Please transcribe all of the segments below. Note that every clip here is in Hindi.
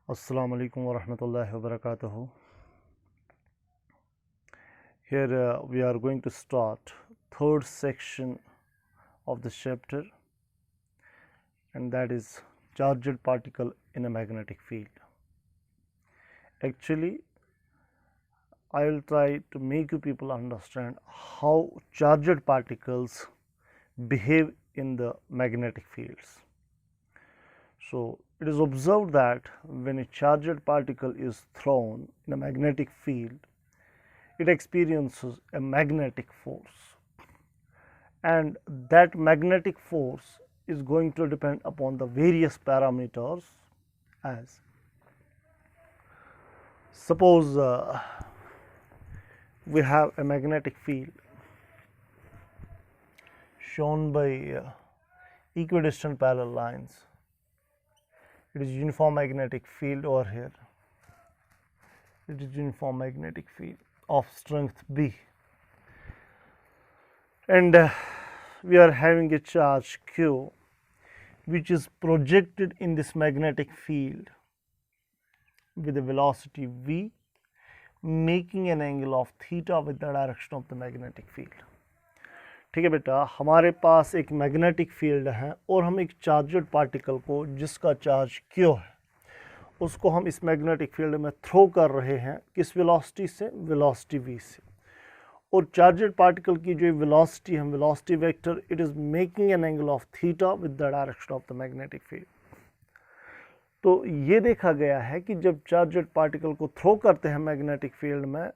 Assalamu alaikum wa rahmatullahi wa barakatuhu. Here we are going to start third section of the chapter, and that is charged particle in a magnetic field. Actually, I will try to make you people understand how charged particles behave in the magnetic fields. So, it is observed that when a charged particle is thrown in a magnetic field, it experiences a magnetic force, and that magnetic force is going to depend upon the various parameters. As suppose we have a magnetic field shown by equidistant parallel lines. It is uniform magnetic field over here. It is uniform magnetic field of strength B, and we are having a charge Q which is projected in this magnetic field with a velocity V, making an angle of theta with the direction of the magnetic field. ठीक है बेटा, हमारे पास एक मैग्नेटिक फील्ड है और हम एक चार्जड पार्टिकल को जिसका चार्ज Q है उसको हम इस मैग्नेटिक फील्ड में थ्रो कर रहे हैं। किस वेलोसिटी से? वेलोसिटी v से। और चार्जड पार्टिकल की जो वेलोसिटी है, velocity vector, it is making an angle of theta with the direction of the magnetic field. तो ये देखा गया है कि जब चार्जड पार्टिकल को थ्रो करते हैं मैग्नेटिक फील्ड में,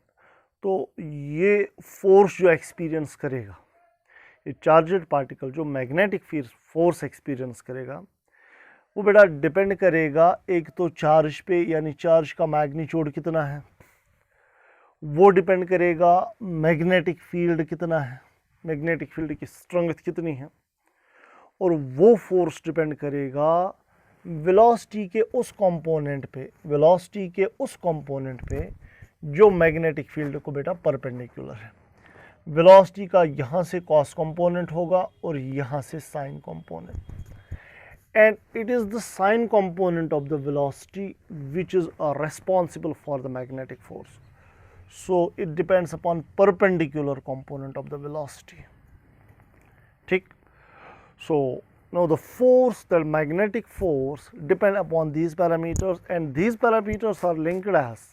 तो ये फोर्स जो एक्सपीरियंस करेगा, ये चार्जड पार्टिकल जो मैग्नेटिक फील्ड फोर्स एक्सपीरियंस करेगा, वो बेटा डिपेंड करेगा एक तो चार्ज पे, यानी चार्ज का मैग्नीट्यूड कितना है, वो डिपेंड करेगा मैग्नेटिक फील्ड कितना है, मैग्नेटिक फील्ड की स्ट्रेंथ कितनी है, और वो फोर्स डिपेंड करेगा वेलोसिटी के उस कंपोनेंट पे, वेलोसिटी के उस कंपोनेंट पे जो मैग्नेटिक फील्ड को बेटा परपेंडिकुलर है। वेलोसिटी का यहाँ से कॉस कंपोनेंट होगा और यहाँ से sign component, and it is the sine component of the velocity which is responsible for the magnetic force. So it depends upon perpendicular component of the velocity. ठीक? So now the force, the magnetic force depend upon these parameters, and these parameters are linked as,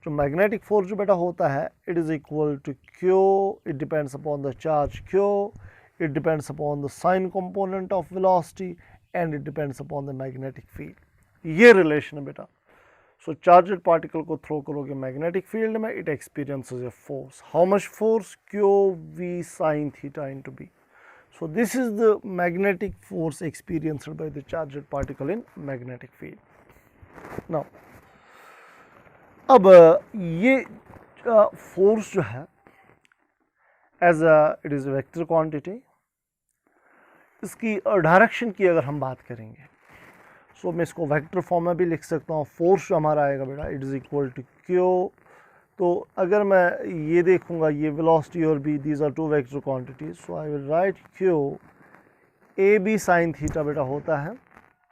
जो magnetic force जो बेटा होता है, it is equal to Q, it depends upon the charge Q, it depends upon the sine component of velocity, and it depends upon the magnetic field. ये relation है बेटा. So charged particle को throw करोगे magnetic field में, it experiences a force. How much force? Q V sin theta into B. So this is the magnetic force experienced by the charged particle in magnetic field. Now अब ये force जो है as it is a vector quantity, इसकी डायरेक्शन की अगर हम बात करेंगे, सो मैं इसको वेक्टर फॉर्म में भी लिख सकता हूँ। फोर्स जो हमारा आएगा बेटा, it is equal to Q. तो अगर मैं ये देखूँगा, ये वेलोसिटी और B, these are two vector quantities, so I will write Q A B sine theta बेटा होता है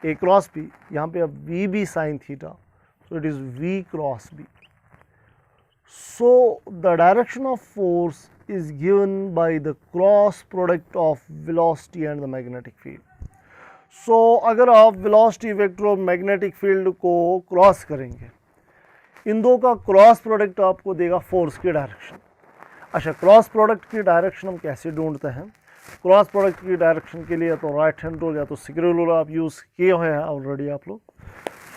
ए क्रॉस बी, यहाँ पे अब V B sine theta, so it is V cross B. So the direction of force is given by the cross product of velocity and the magnetic field. So अगर आप velocity vector और magnetic field को क्रॉस करेंगे, इन दो का क्रॉस प्रोडक्ट आपको देगा फोर्स की डायरेक्शन। अच्छा, क्रॉस प्रोडक्ट की डायरेक्शन हम कैसे ढूंढते हैं? क्रॉस प्रोडक्ट की डायरेक्शन के लिए या तो राइट हैंड रूल या तो सेकेंड रूल आप यूज़ किए हुए हैं ऑलरेडी आप लोग।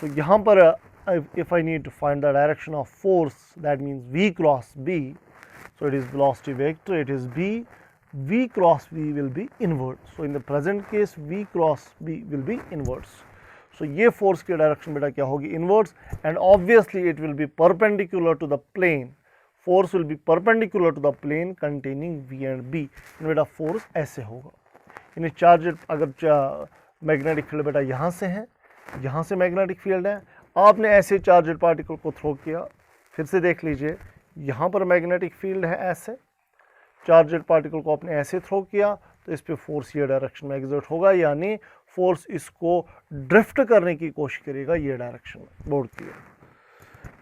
तो यहाँ पर if I need to find the direction of force, that means V cross B, so it is velocity vector, it is B, V cross B will be inward. So in the present case V cross B will be inwards. So ये force की direction बेटा क्या होगी? Inwards, and obviously it will be perpendicular to the plane. Force will be perpendicular to the plane containing V and B. इन बेटा force ऐसे होगा। इन्हें charged, अगर magnetic field बेटा यहाँ से है, यहाँ से magnetic field है, आपने ऐसे चार्जड पार्टिकल को थ्रो किया, फिर से देख लीजिए, यहाँ पर मैग्नेटिक फील्ड है, ऐसे चार्जड पार्टिकल को आपने ऐसे थ्रो किया, तो इस पे फोर्स ये डायरेक्शन में एग्जर्ट होगा, यानी फोर्स इसको ड्रिफ्ट करने की कोशिश करेगा ये डायरेक्शन में बोर्ड की।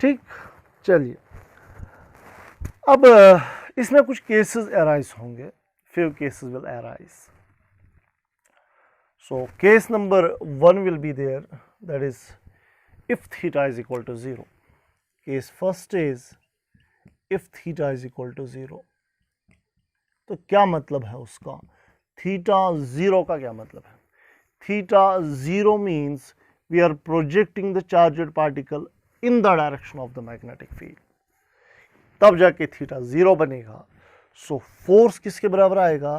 ठीक, चलिए अब इसमें कुछ केसेस अराइज होंगे, few cases will arise. So case number 1 will be there, that is if theta is equal to 0. Case first is if theta is equal to 0. तो क्या मतलब है उसका, थीटा 0 का क्या मतलब है? Theta 0 means we are projecting the charged particle in the direction of the magnetic field, तब जाके थीटा 0 बनेगा। सो फोर्स किसके बराबर आएगा?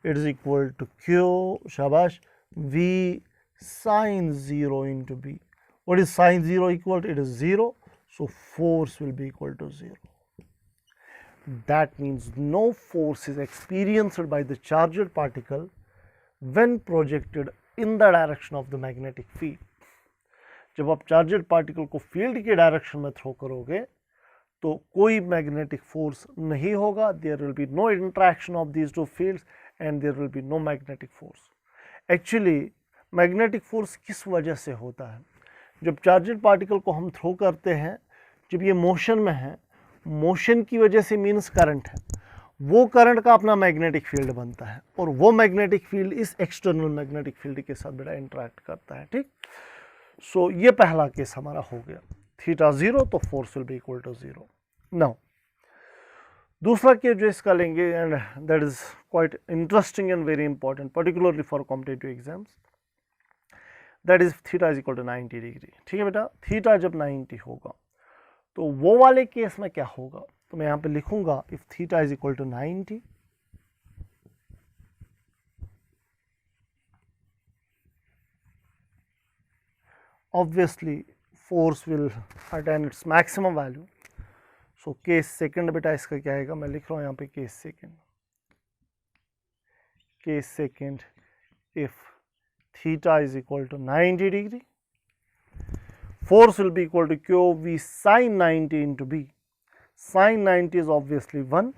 It is equal to Q, शाबाश, V sine 0 into B. What is sine 0 equal to? It is 0, so force will be equal to 0. That means no force is experienced by the charged particle when projected in the direction of the magnetic field. जब आप चार्जड पार्टिकल को फील्ड के डायरेक्शन में थ्रो करोगे तो कोई मैग्नेटिक फोर्स नहीं होगा, there will be no interaction of these two fields and there will be no magnetic force. Actually magnetic force किस वजह से होता है? जब चार्जड पार्टिकल को हम थ्रो करते हैं, जब ये मोशन में है, मोशन की वजह से मीन्स करंट है, वो करंट का अपना मैग्नेटिक फील्ड बनता है और वो मैग्नेटिक फील्ड इस एक्सटर्नल मैग्नेटिक फील्ड के साथ बड़ा इंटरेक्ट करता है. ठीक, सो ये पहला केस हमारा हो गया, थीटा 0 तो force will be equal to 0. Now दूसरा केस जो इसका लेंगे, and that is quite interesting and very important particularly for competitive exams, that is theta is equal to 90 degree. ठीक है बेटा, थीटा जब 90 होगा तो वो वाले केस में क्या होगा? तो मैं यहाँ पे लिखूंगा if theta is equal to 90, obviously force will attain its maximum value. So case second बेटा इसका क्या आएगा? मैं लिख रहा हूँ यहाँ पे case second. Case second if theta is equal to 90 degree, force will be equal to QV sin 90 into B. Sin 90 is obviously 1,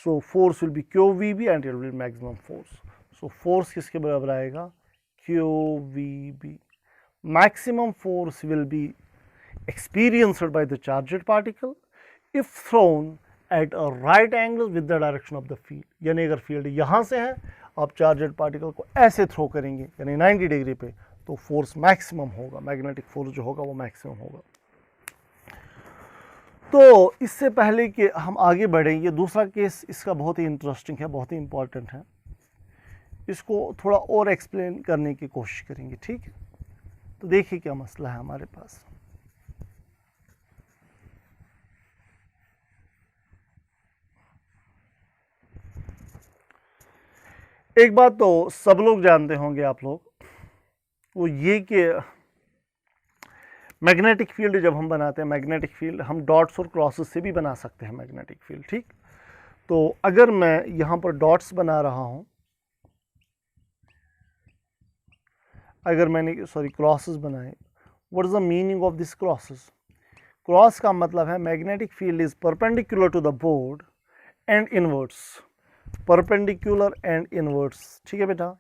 so force will be QVB and it will be maximum force. So force किसके बराबर आएगा? QVB. Maximum force will be experienced by the charged particle if thrown at a right angle with the direction of the field. यानी अगर फील्ड यहाँ से है, आप चार्जड पार्टिकल को ऐसे थ्रो करेंगे यानी 90 डिग्री पे, तो फोर्स मैक्सिमम होगा, मैग्नेटिक फोर्स जो होगा वो मैक्सिमम होगा. तो इससे पहले कि हम आगे बढ़ें, ये दूसरा केस इसका बहुत ही इंटरेस्टिंग है, बहुत ही इंपॉर्टेंट है, इसको थोड़ा और एक्सप्लेन करने की कोशिश करेंगे. ठीक है, तो देखिए क्या मसला है हमारे पास. एक बात तो सब लोग जानते होंगे आप लोग, वो ये कि मैग्नेटिक फील्ड जब हम बनाते हैं, मैग्नेटिक फील्ड हम डॉट्स और क्रॉसेस से भी बना सकते हैं मैग्नेटिक फील्ड. ठीक, तो अगर मैं यहाँ पर डॉट्स बना रहा हूँ, अगर मैंने क्रॉसेस बनाए, what is the meaning of this crosses? Cross का मतलब है magnetic field is perpendicular to the board and inwards, perpendicular and inwards. ठीक है बेटा,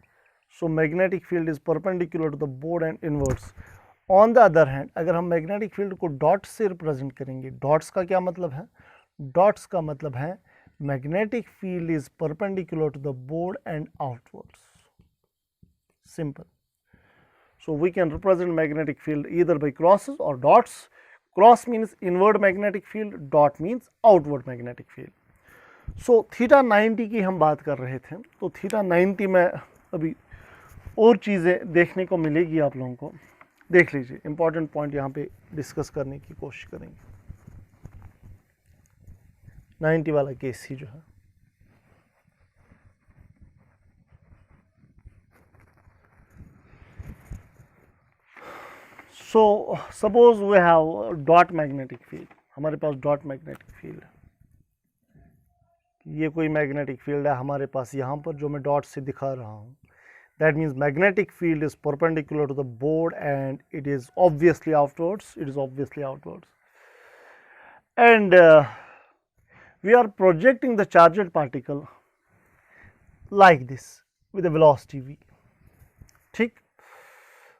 so magnetic field is perpendicular to the board and inwards. On the other hand अगर हम मैग्नेटिक फील्ड को डॉट्स से रिप्रेजेंट करेंगे, डॉट्स का क्या मतलब है? डॉट्स का मतलब है magnetic field is perpendicular to the board and outwards. Simple. So we can represent magnetic field either by crosses or dots. Cross means inward magnetic field, dot means outward magnetic field. So theta 90 की हम बात कर रहे थे, तो theta 90 में अभी और चीज़ें देखने को मिलेगी आप लोगों को. देख लीजिए, इंपॉर्टेंट पॉइंट यहाँ पे डिस्कस करने की कोशिश करेंगे. 90 वाला केस ही जो है, so suppose we have dot magnetic field. हमारे पास डॉट मैग्नेटिक फील्ड है, ये कोई मैग्नेटिक फील्ड है हमारे पास यहाँ पर जो मैं डॉट से दिखा रहा हूँ. That means magnetic field is perpendicular to the board and it is obviously outwards, it is obviously outwards, and we are projecting the charged particle like this with a velocity v. ठीक,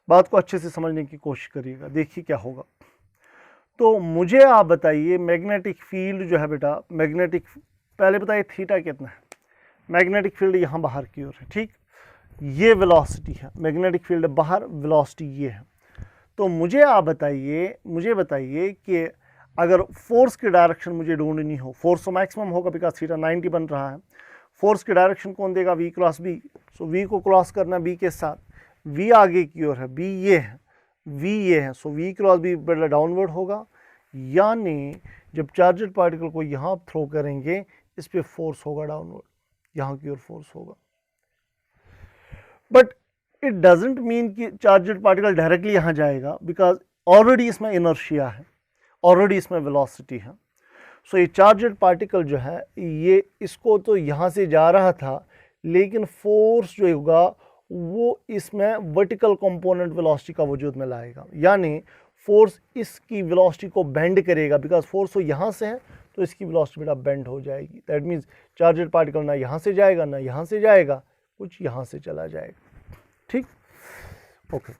बात को अच्छे से समझने की कोशिश करिएगा, देखिए क्या होगा। तो मुझे आप बताइए मैग्नेटिक फील्ड जो है बेटा, मैग्नेटिक, पहले बताइए थीटा कितना है। मैग्नेटिक फील्ड यहाँ बाहर की ओर है, ठीक, ये वेलोसिटी है, मैग्नेटिक फील्ड बाहर, वेलोसिटी ये है। तो मुझे आप बताइए, मुझे बताइए कि अगर फोर्स की डायरेक्शन मुझे ढूंढनी हो, फोर्स तो मैक्सिमम होगा बिकॉज थीटा 90 बन रहा है, फोर्स की डायरेक्शन कौन देगा, v क्रॉस बी। सो v को क्रॉस करना b के साथ, v आगे की ओर है, b ये है, v ये है, सो v क्रॉस b बड़ा डाउनवर्ड होगा, यानी जब चार्जड पार्टिकल को यहाँ थ्रो करेंगे इस पे फोर्स होगा डाउनवर्ड, यहाँ की ओर फोर्स होगा। बट इट डजेंट मीन कि चार्जड पार्टिकल डायरेक्टली यहाँ जाएगा, बिकॉज ऑलरेडी इसमें इनर्शिया है, ऑलरेडी इसमें वेलोसिटी है। सो ये चार्जड पार्टिकल जो है ये, इसको तो यहाँ से जा रहा था, लेकिन फोर्स जो होगा वो इसमें वर्टिकल कंपोनेंट वेलोसिटी का वजूद में लाएगा, यानी फोर्स इसकी वेलोसिटी को बेंड करेगा, बिकॉज फोर्स तो यहाँ से है तो इसकी वेलोसिटी बेटा बेंड हो जाएगी। दैट मीन्स चार्जड पार्टिकल ना यहाँ से जाएगा ना यहाँ से जाएगा, कुछ यहाँ से चला जाएगा, ठीक, ओके।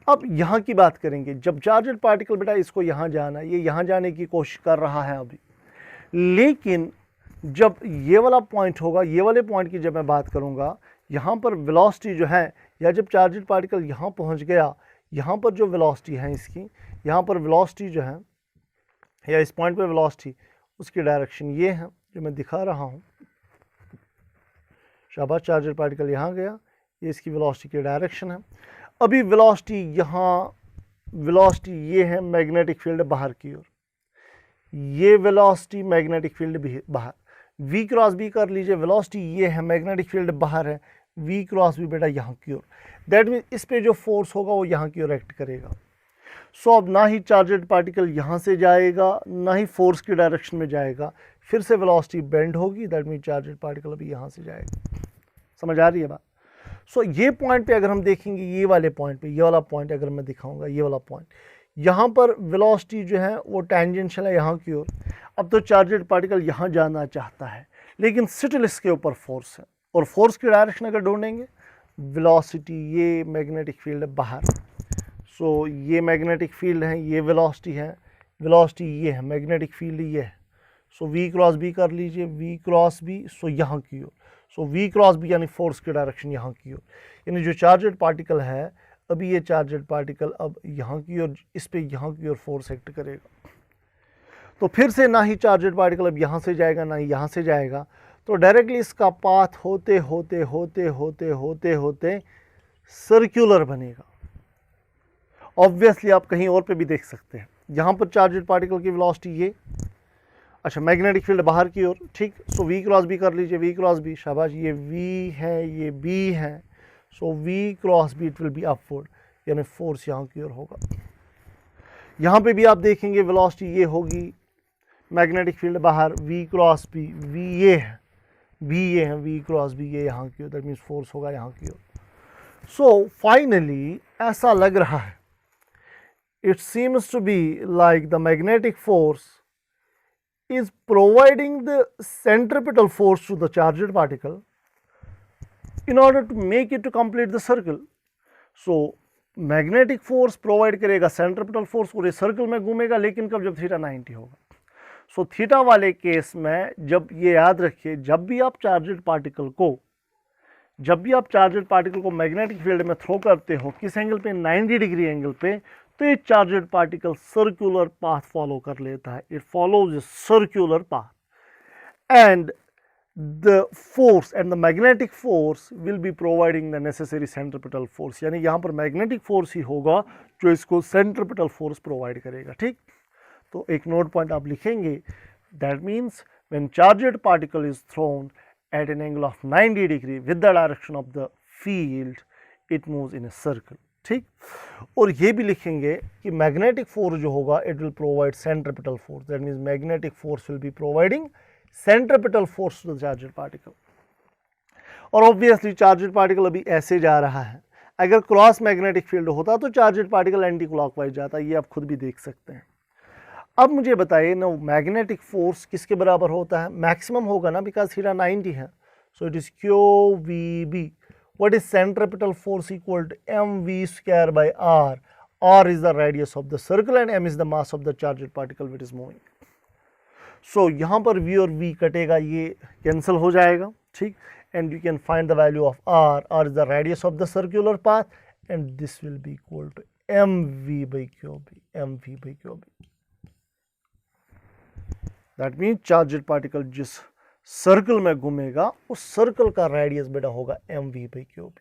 अब यहाँ की बात करेंगे, जब चार्जड पार्टिकल बेटा इसको यहाँ जाना, ये यहाँ जाने की कोशिश कर रहा है अभी, लेकिन जब ये वाला पॉइंट होगा, ये वाले पॉइंट की जब मैं बात करूँगा, यहाँ पर वेलोसिटी जो है, या जब चार्जड पार्टिकल यहाँ पहुँच गया, यहाँ पर जो वेलोसिटी है इसकी, यहाँ पर वेलोसिटी जो है, या इस पॉइंट पर वेलोसिटी, उसकी डायरेक्शन ये है जो मैं दिखा रहा हूँ। शाबाश, चार्जड पार्टिकल यहाँ गया, ये इसकी वेलोसिटी की डायरेक्शन है। अभी वेलोसिटी यहाँ, वेलोसिटी ये है मैग्नेटिक फील्ड बाहर की ओर, ये वेलोसिटी मैग्नेटिक फील्ड भी बाहर, v क्रॉस b कर लीजिए, वेलोसिटी ये है, मैग्नेटिक फील्ड बाहर है, v क्रॉस b बेटा यहाँ की ओर। दैट मीन्स इस पे जो फोर्स होगा वो यहाँ की ओर एक्ट करेगा। सो अब ना ही चार्जड पार्टिकल यहाँ से जाएगा, ना ही फोर्स की डायरेक्शन में जाएगा, फिर से वेलोसिटी बेंड होगी। दैट मीन्स चार्जड पार्टिकल अभी यहाँ से जाएगा। समझ आ रही है बात? सो ये पॉइंट पे अगर हम देखेंगे, ये वाले पॉइंट पे, ये वाला पॉइंट अगर मैं दिखाऊंगा, ये वाला पॉइंट, यहाँ पर वेलोसिटी जो है वो टेंजेंशियल है यहाँ की ओर। अब तो चार्जड पार्टिकल यहाँ जाना चाहता है, लेकिन स्टिल इसके ऊपर फोर्स है, और फोर्स की डायरेक्शन अगर ढूंढेंगे, वेलोसिटी ये, मैग्नेटिक फील्ड बाहर, सो ये मैग्नेटिक फील्ड है, ये वेलोसिटी है, वेलोसिटी ये है, मैग्नेटिक फील्ड ये है, सो v क्रॉस b कर लीजिए, v क्रॉस b, सो यहाँ की ओर, सो v क्रॉस b यानी फोर्स की डायरेक्शन यहाँ की ओर, यानी जो चार्जड पार्टिकल है, अभी ये चार्जड पार्टिकल अब यहाँ की ओर, इस पे यहाँ की ओर फोर्स एक्ट करेगा। तो फिर से ना ही चार्जड पार्टिकल अब यहाँ से जाएगा ना ही यहाँ से जाएगा, तो डायरेक्टली इसका पाथ होते होते होते होते होते होते सर्कुलर बनेगा। ऑब्वियसली आप कहीं और पे भी देख सकते हैं, यहाँ पर चार्जड पार्टिकल की वेलोसिटी ये, अच्छा मैग्नेटिक फील्ड बाहर की ओर, ठीक, सो v क्रॉस b कर लीजिए, v क्रॉस b, शाबाश, ये v है, ये b है, सो v cross b it will be upward, यानी फोर्स यहाँ की ओर होगा। यहाँ पे भी आप देखेंगे वेलोसिटी ये होगी, मैग्नेटिक फील्ड बाहर, v क्रॉस b, v ये है, v ये है, v क्रॉस b ये यहाँ की ओर, दैट मीन्स फोर्स होगा यहाँ की ओर। सो फाइनली ऐसा लग रहा है, it seems to be like the magnetic force is providing the centripetal force to the charged particle in order to make it to complete the circle. So magnetic force provide करेगा सेंट्रिपिटल फोर्स, पूरे सर्कल में घूमेगा, लेकिन कब, जब थीटा 90 होगा। सो थीटा वाले केस में, जब ये याद रखिए, जब भी आप चार्जड पार्टिकल को मैग्नेटिक फील्ड में थ्रो करते हो, किस एंगल पे, 90 डिग्री एंगल पे, तो ये charged particle circular path follow कर लेता है। It follows a circular path and the force and the magnetic force will be providing the necessary centripetal force, यानी यहाँ पर मैग्नेटिक फोर्स ही होगा जो इसको सेंट्रिपिटल फोर्स प्रोवाइड करेगा, ठीक। तो एक नोट पॉइंट आप लिखेंगे, that means when charged particle is thrown at an angle of 90 degree with the direction of the field, it moves in a circle, ठीक। और ये भी लिखेंगे कि मैग्नेटिक फोर्स जो होगा, it will provide centripetal force, that means magnetic force will be providing centripetal force to the charged particle. और ऑब्वियसली चार्जड पार्टिकल अभी ऐसे जा रहा है, अगर क्रॉस मैग्नेटिक फील्ड होता तो चार्जड पार्टिकल एंटी क्लॉकवाइज जाता, ये आप खुद भी देख सकते हैं। अब मुझे बताइए ना, मैग्नेटिक फोर्स किसके बराबर होता है, मैक्सिमम होगा ना, बिकॉज थीटा 90 है, so it is Q V B, What is centripetal force equal to mv square by r? R is the radius of the circle and m is the mass of the charged particle which is moving. So यहाँ पर v और v कटेगा, ये कैंसिल हो जाएगा, ठीक, and you can find the value of r. R is the radius of the circular path and this will be equal to mv by qb. mv by qb. That means charged particle जिस सर्कल में घूमेगा उस सर्कल का रेडियस बेटा होगा mv by qb.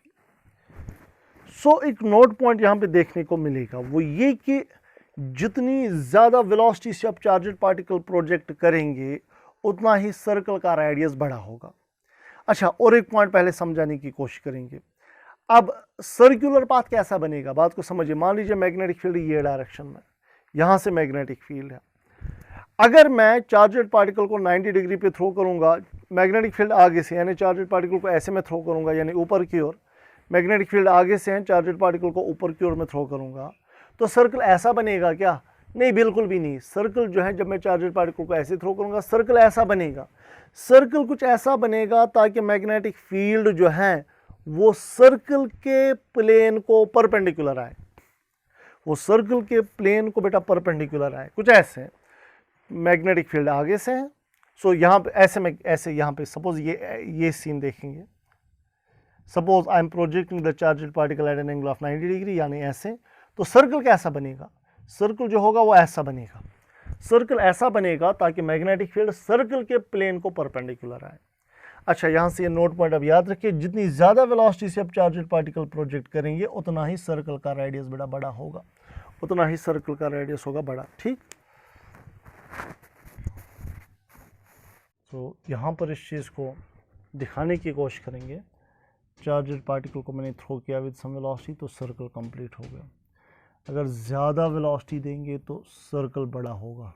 सो एक नोट पॉइंट यहाँ पे देखने को मिलेगा, वो ये कि जितनी ज़्यादा वेलोसिटी से आप चार्जड पार्टिकल प्रोजेक्ट करेंगे उतना ही सर्कल का रेडियस बड़ा होगा. अच्छा, और एक पॉइंट पहले समझाने की कोशिश करेंगे. अब सर्कुलर पाथ कैसा बनेगा, बात को समझिए. मान लीजिए मैग्नेटिक फील्ड ये डायरेक्शन में, यहाँ से मैग्नेटिक फील्ड है. अगर मैं चार्जड पार्टिकल को 90 डिग्री पे थ्रो करूँगा, मैग्नेटिक फील्ड आगे से, यानी चार्जड पार्टिकल को ऐसे में थ्रो करूँगा, यानी ऊपर की ओर, मैग्नेटिक फील्ड आगे से है, चार्जड पार्टिकल को ऊपर की ओर में थ्रो करूँगा, तो सर्कल ऐसा बनेगा क्या? नहीं, बिल्कुल भी नहीं. सर्कल जो है, जब मैं चार्जड पार्टिकल को ऐसे थ्रो करूँगा, सर्कल ऐसा बनेगा. सर्कल कुछ ऐसा बनेगा ताकि मैग्नेटिक फील्ड जो है वो सर्कल के प्लेन को परपेंडिकुलर आए. वो सर्कल के प्लेन को बेटा परपेंडिकुलर आए. कुछ ऐसे मैग्नेटिक फील्ड आगे से है. सो यहाँ पे ऐसे में, ऐसे यहाँ पे सपोज ये सीन देखेंगे. Suppose I am projecting the charged particle eight an angle of 90 degree, यानी ऐसे. तो सर्कल कैसा बनेगा? सर्कल जो होगा वो ऐसा बनेगा. सर्कल ऐसा बनेगा ताकि मैग्नेटिक फील्ड सर्कल के प्लेन को परपेंडिकुलर आए. अच्छा, यहाँ से ये नोट पॉइंट अब याद रखिए, जितनी ज़्यादा वेलोसिटी से आप चार्जड पार्टिकल प्रोजेक्ट करेंगे उतना ही सर्कल का रेडियस बड़ा होगा, उतना ही सर्कल का रेडियस होगा बड़ा. ठीक. तो यहाँ पर इस चीज़ को दिखाने की कोशिश करेंगे. चार्जड पार्टिकल को मैंने थ्रो किया विद सम वेलोसिटी, तो सर्कल कंप्लीट हो गया. अगर ज़्यादा वेलोसिटी देंगे तो सर्कल बड़ा होगा,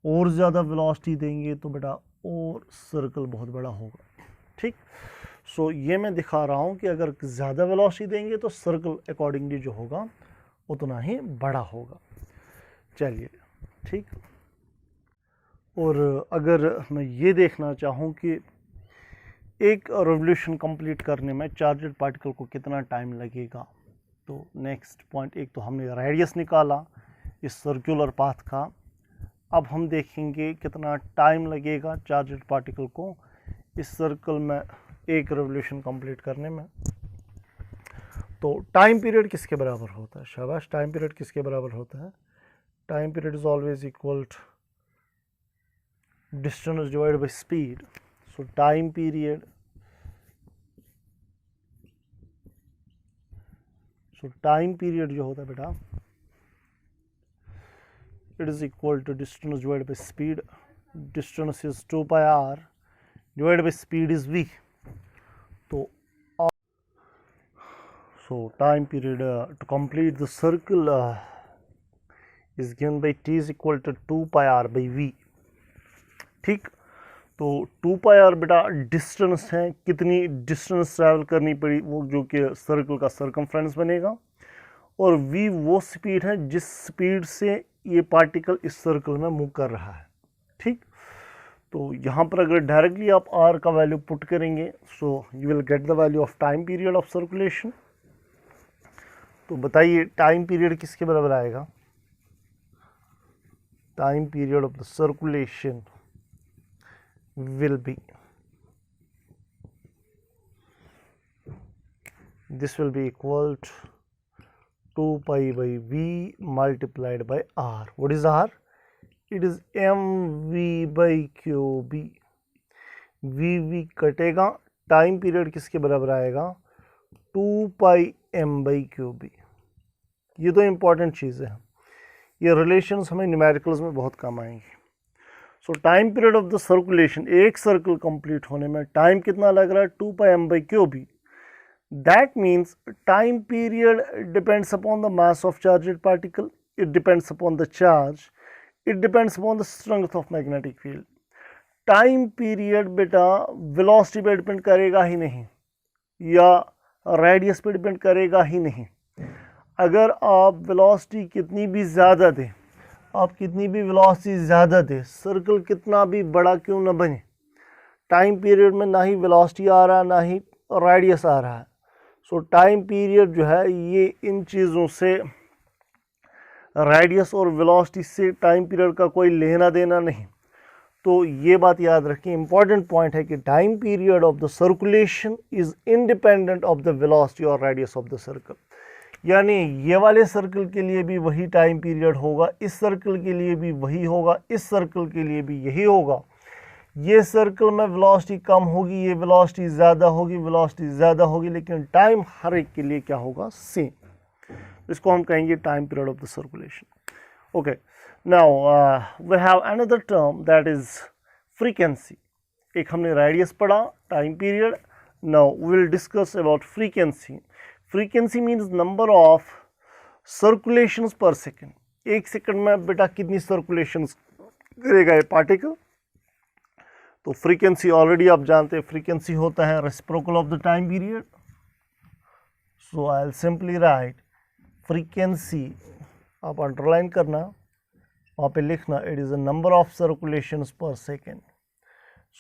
और ज़्यादा वेलोसिटी देंगे तो बेटा और सर्कल बहुत बड़ा होगा. ठीक. सो ये मैं दिखा रहा हूँ कि अगर ज़्यादा वेलोसिटी देंगे तो सर्कल अकॉर्डिंगली जो होगा उतना ही बड़ा होगा. चलिए, ठीक. और अगर मैं ये देखना चाहूँ कि एक रेवोल्यूशन कंप्लीट करने में चार्जड पार्टिकल को कितना टाइम लगेगा, तो नेक्स्ट पॉइंट, एक तो हमने रेडियस निकाला इस सर्कुलर पाथ का. अब हम देखेंगे कितना टाइम लगेगा चार्जड पार्टिकल को इस सर्कल में एक रेवोल्यूशन कंप्लीट करने में. तो टाइम पीरियड किसके बराबर होता है? शाबाश, टाइम पीरियड किसके बराबर होता है? Time period is always equal to distance divided by speed. So time period, time period जो होता है बेटा, it is equal to distance divided by speed. Distance is 2 pi r divided by speed is v. So time period to complete the circle is given by t is equal to 2 pi r by v. ठीक. तो 2 pi r बेटा डिस्टेंस है, कितनी डिस्टेंस ट्रैवल करनी पड़ी, वो जो कि सर्कल का सर्कमफ्रेंस बनेगा, और v वो स्पीड है जिस स्पीड से ये पार्टिकल इस सर्कल में मूव कर रहा है. ठीक. तो यहाँ पर अगर डायरेक्टली आप r का वैल्यू पुट करेंगे, so you will get the value of time period of circulation. तो बताइए टाइम पीरियड किसके बराबर आएगा? Time period of the circulation will be, this will be equal to 2 pi by v multiplied by r. What is r? It is mv by qb. v कटेगा, टाइम पीरियड किसके बराबर आएगा? 2 pi m by qb. ये तो इम्पॉर्टेंट चीज़ है, ये रिलेशंस हमें न्यूमेरिकल्स में बहुत काम आएंगे. सो time period of the circulation, एक सर्कल कंप्लीट होने में टाइम कितना लग रहा है? 2 pi m by qb. That means time period depends upon the mass of charged particle, it depends upon the charge, it depends upon the strength of magnetic field. Time period बेटा वेलोसिटी पे डिपेंड करेगा ही नहीं, या रेडियस पे डिपेंड करेगा ही नहीं. अगर आप वेलोसिटी कितनी भी ज़्यादा दें, आप कितनी भी वेलोसिटी ज़्यादा दें, सर्कल कितना भी बड़ा क्यों ना बने, टाइम पीरियड में ना ही वेलोसिटी आ रहा है ना ही रेडियस आ रहा है, सो टाइम पीरियड जो है ये इन चीज़ों से, रेडियस और वेलोसिटी से टाइम पीरियड का कोई लेना देना नहीं। तो ये बात याद रखें, इंपॉर्टेंट पॉइंट है कि time period of the circulation is independent of the velocity और रेडियस ऑफ द सर्कल। यानी ये वाले सर्कल के लिए भी वही टाइम पीरियड होगा, इस सर्कल के लिए भी वही होगा, इस सर्कल के लिए भी यही होगा। ये सर्कल में वेलोसिटी कम होगी, ये वेलोसिटी ज़्यादा होगी, वेलोसिटी ज़्यादा होगी, लेकिन टाइम हर एक के लिए क्या होगा, सेम। इसको हम कहेंगे time period of the circulation. Okay, now we have another term that is frequency. एक हमने रेडियस पढ़ा, time period. Now we will discuss about frequency. Frequency means number of circulations per second. एक सेकंड में बेटा कितनी सर्कुलेशंस करेगा ये पार्टिकल। तो फ्रीक्वेंसी ऑलरेडी आप जानते हैं, फ्रीक्वेंसी होता है reciprocal of the time period. So I will simply write frequency, आप अंडरलाइन करना, वहाँ पे लिखना it is a number of circulations per second.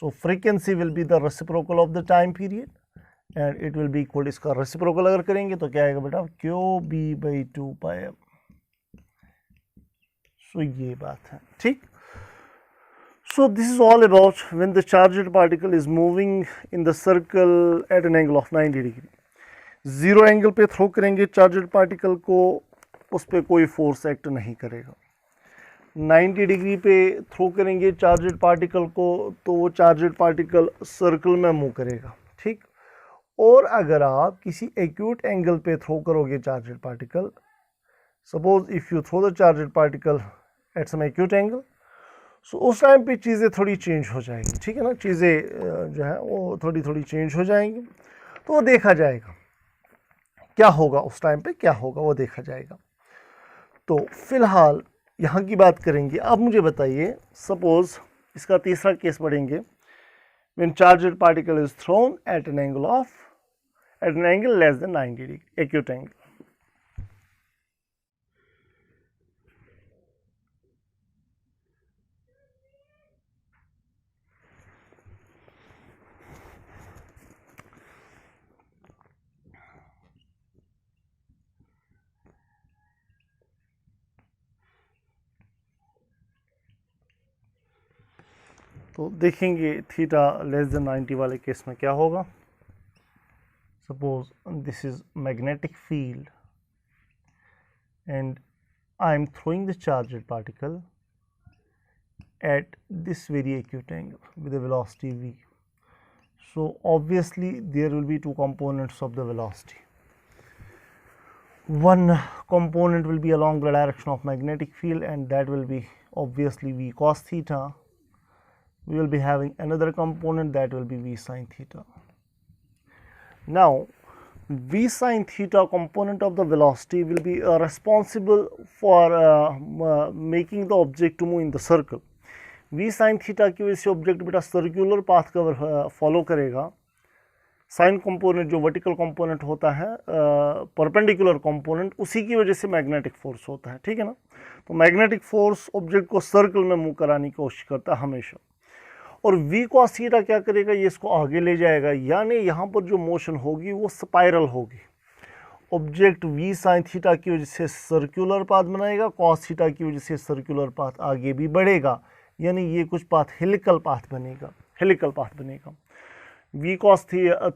So frequency will be the reciprocal of the time period and it will be equal, इसका रेसिप्रोकल अगर करेंगे तो क्या आएगा बेटा, QB/2πm। सो ये बात है, ठीक। So this is all about when the charged particle is moving in the circle at an angle of 90 degree. Zero angle पे थ्रो करेंगे चार्जड पार्टिकल को, उस पर कोई फोर्स एक्ट नहीं करेगा। 90 डिग्री पे थ्रो करेंगे चार्जड पार्टिकल को, तो वो चार्जड पार्टिकल सर्कल में मूव करेगा, ठीक। और अगर आप किसी एक्यूट एंगल पे थ्रो करोगे charged particle, suppose if you throw the charged particle at some acute angle, so उस टाइम पे चीज़ें थोड़ी चेंज हो जाएंगी, ठीक है ना। चीज़ें जो है वो थोड़ी थोड़ी चेंज हो जाएंगी, तो वो देखा जाएगा क्या होगा उस टाइम पे, क्या होगा वो देखा जाएगा। तो फिलहाल यहाँ की बात करेंगे। अब मुझे बताइए, सपोज इसका तीसरा केस पढ़ेंगे, when charged particle is thrown at an angle less than 90 degree, acute angle. तो देखेंगे थीटा लेस देन 90 वाले केस में क्या होगा। Suppose this is magnetic field and I am throwing the charged particle at this very acute angle with a velocity v. So obviously there will be two components of the velocity. One component will be along the direction of magnetic field and that will be obviously v cos theta. We will be having another component that will be v sin theta. Now v sin theta component of the velocity will be responsible for making the object to move in the circle. v sin theta की वजह से ऑब्जेक्ट बेटा सर्कुलर पाथ का फॉलो करेगा। साइन कंपोनेंट जो वर्टिकल कंपोनेंट होता है, परपेंडिकुलर कंपोनेंट, उसी की वजह से मैग्नेटिक फोर्स होता है, ठीक है ना। तो मैग्नेटिक फोर्स ऑब्जेक्ट को सर्कल में मूव कराने की कोशिश करता है हमेशा। और v cos थीटा क्या करेगा, ये इसको आगे ले जाएगा, यानी यहाँ पर जो मोशन होगी वो स्पाइरल होगी। ऑब्जेक्ट v sin थीटा की वजह से सर्कुलर पाथ बनाएगा, cos थीटा की वजह से सर्कुलर पाथ आगे भी बढ़ेगा, यानी ये कुछ पाथ हेलिकल पाथ बनेगा, हेलिकल पाथ बनेगा। v cos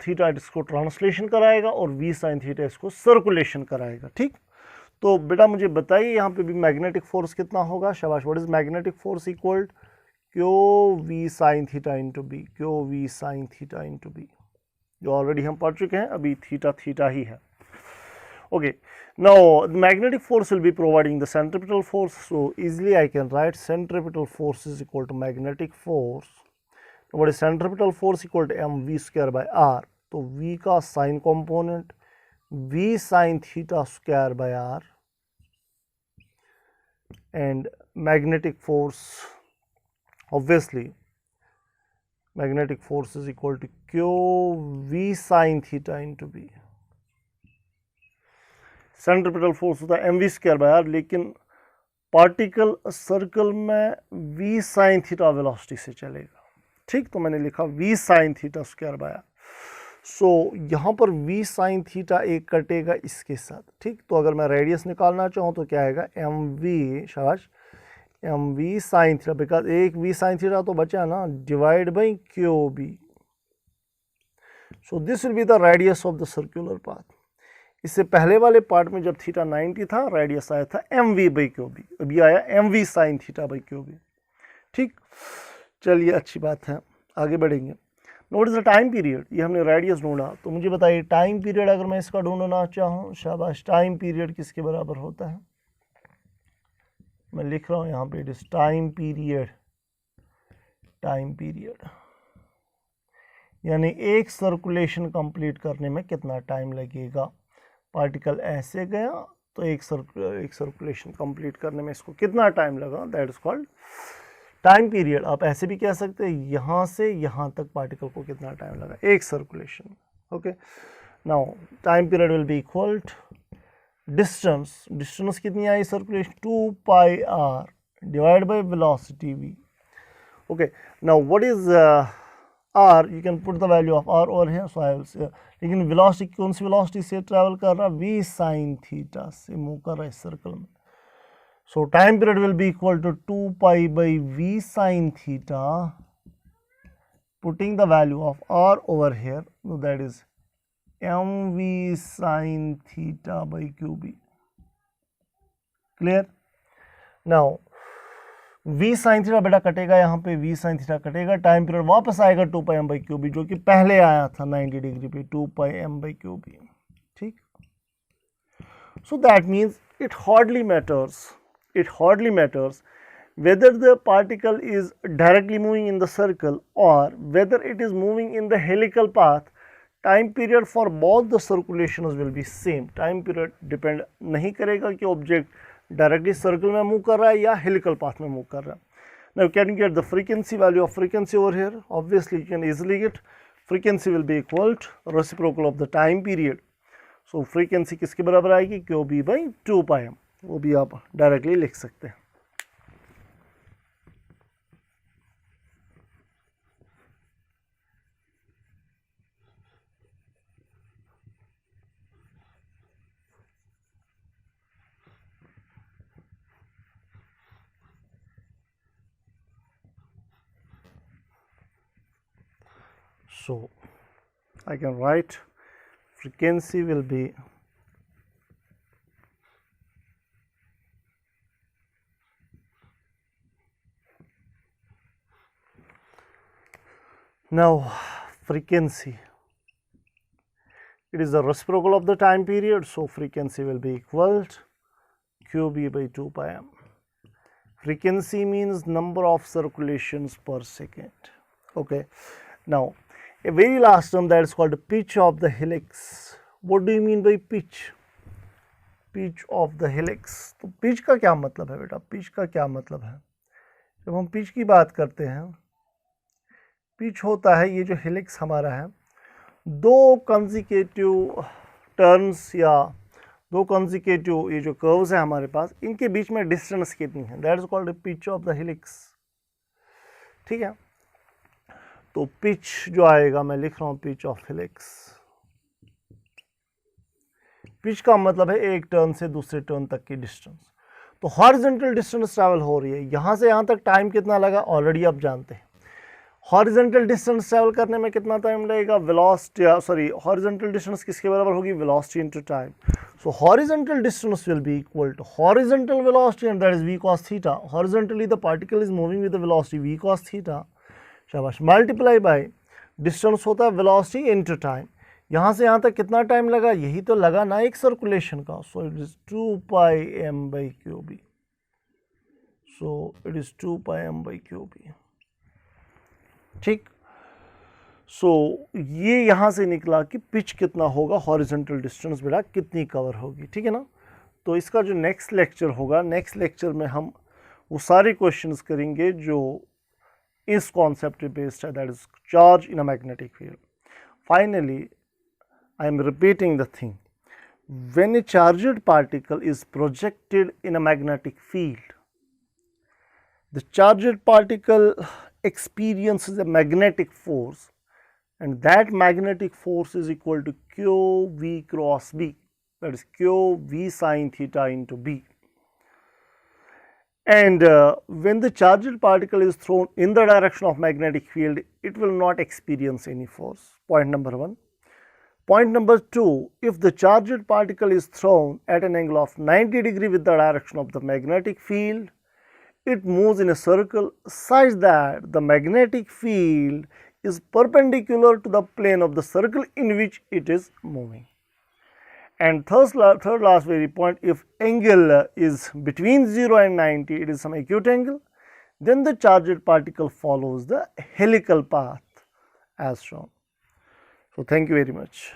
थीटा इसको ट्रांसलेशन कराएगा और v sin थीटा इसको सर्कुलेशन कराएगा, ठीक। तो बेटा मुझे बताइए यहाँ पे भी मैग्नेटिक फोर्स कितना होगा। शाबाश, what is magnetic force equal QV sin theta into B, QV sin theta into B, जो ऑलरेडी हम पढ़ चुके हैं, अभी थीटा थीटा ही है। Okay, now magnetic force will be providing the centripetal force, so easily I can write centripetal force is equal to magnetic force. What is centripetal force equal to mv²/r। तो v का sine component v sin theta square/r and magnetic force, obviously magnetic force is equal to QV sin theta into B. Centripetal force होता है mv²/r, लेकिन पार्टिकल सर्कल में v sin थीटा वेलोसिटी से चलेगा, ठीक। तो मैंने लिखा v sin थीटा square/r। सो यहाँ पर v साइन थीटा एक कटेगा इसके साथ, ठीक। तो अगर मैं रेडियस निकालना चाहूँ तो क्या आएगा, एम वी, शाबाश, M V sine theta, because एक v साइन थीटा तो बचा ना, divide by Q B. So this will be the radius of the circular path. इससे पहले वाले पार्ट में जब थीटा 90 था, रेडियस आया था M V by Q B, अभी आया M V sine theta by Q B, ठीक। चलिए अच्छी बात है, आगे बढ़ेंगे। Note is the time period, ये हमने रेडियस ढूंढा, तो मुझे बताइए टाइम पीरियड अगर मैं इसका ढूंढना चाहूँ, शाबाश, टाइम पीरियड किसके बराबर होता है, मैं लिख रहा हूँ यहाँ पे, it is time period, time period यानी एक सर्कुलेशन कंप्लीट करने में कितना टाइम लगेगा। पार्टिकल ऐसे गया तो एक सर्कुलेशन कंप्लीट करने में इसको कितना टाइम लगा, that is called time period. आप ऐसे भी कह सकते हैं यहाँ से यहाँ तक पार्टिकल को कितना टाइम लगा एक circulation. Okay, now time period will be equal to distance, distance कितनी आई circulation, 2 pi R divide by velocity V. Okay, now what is R, you can put the value of R over here, so I will say, लेकिन वेलोसिटी कौन सी वेलोसिटी से ट्रैवल कर रहा, वी साइन थीटा से मूव कर रहा है इस सर्कल में। So time period will be equal to 2 pi by V sine theta, putting the value of R over here, that is M V sine theta by Q B. Clear. Now v sine theta बेटा कटेगा, यहाँ पे v साइन थीटा कटेगा, टाइम पीरियड वापस आएगा 2 pi M by Q B, जो कि पहले आया था 90 डिग्री पे 2 pi M by Q B, ठीक। So that means it hardly matters whether the particle is directly moving in the circle or whether it is moving in the helical path, time period for both the circulations will be same. time period depend नहीं करेगा कि ऑब्जेक्ट डायरेक्टली सर्कल में मूव कर रहा है या हेलिकल पाथ में मूव कर रहा है। Now can you get the frequency, value of frequency over here, obviously you can easily get frequency will be equal to reciprocal of the time period. So frequency किसके बराबर आएगी, Q B by 2 pi M, वो भी आप डायरेक्टली लिख सकते हैं। So I can write frequency will be now frequency, it is the reciprocal of the time period, so frequency will be equal to qb by 2 pi m. Frequency means number of circulations per second. Okay, now a very last term that is called pitch of the helix. What do you mean by pitch? Pitch of the helix. तो pitch का क्या मतलब है बेटा, pitch का क्या मतलब है, जब हम pitch की बात करते हैं, pitch होता है ये जो helix हमारा है, दो consecutive turns या दो consecutive ये जो curves है हमारे पास, इनके बीच में distance कितनी है, that is called a pitch of the helix, ठीक है। तो पिच जो आएगा, मैं लिख रहा हूं पिच ऑफ हेलिक्स। पिच का मतलब है एक टर्न से दूसरे टर्न तक की डिस्टेंस। तो हॉरिजॉन्टल डिस्टेंस ट्रैवल हो रही है, यहां से यहां तक टाइम कितना लगा ऑलरेडी आप जानते हैं। हॉरिजॉन्टल डिस्टेंस ट्रैवल करने में कितना टाइम लगेगा, वेलोसिटी, सॉरी, हॉरिजॉन्टल डिस्टेंस किसके बराबर होगी, velocity into time. So horizontal distance will be equal to horizontal velocity and that is v cos theta. Horizontally the particle is moving with the velocity v cos theta, शाबाश, मल्टीप्लाई बाय डिस्टेंस होता है वेलोसिटी इनटू टाइम। यहाँ से यहाँ तक कितना टाइम लगा, यही तो लगा ना एक सर्कुलेशन का। So it is 2 pi M by Q B, so it is 2 pi M by Q B, ठीक। सो ये यहाँ से निकला कि पिच कितना होगा, हॉरिजॉन्टल डिस्टेंस बेटा कितनी कवर होगी, ठीक है ना। तो इसका जो नेक्स्ट लेक्चर होगा, नेक्स्ट लेक्चर में हम वो सारे क्वेश्चंस करेंगे जो इस कॉन्सेप्ट पे बेस्ड है, that is charge in a magnetic field. Finally I am repeating the thing, when a charged particle is projected in a magnetic field, the charged particle experiences a magnetic force and that magnetic force is equal to QV cross B, that is QV sine theta into B. And when the charged particle is thrown in the direction of magnetic field, it will not experience any force. Point number 1. Point number 2, if the charged particle is thrown at an angle of 90 degree with the direction of the magnetic field, it moves in a circle such that the magnetic field is perpendicular to the plane of the circle in which it is moving. And third last very point, if angle is between 0 and 90, it is some acute angle, then the charged particle follows the helical path as shown. So, thank you very much.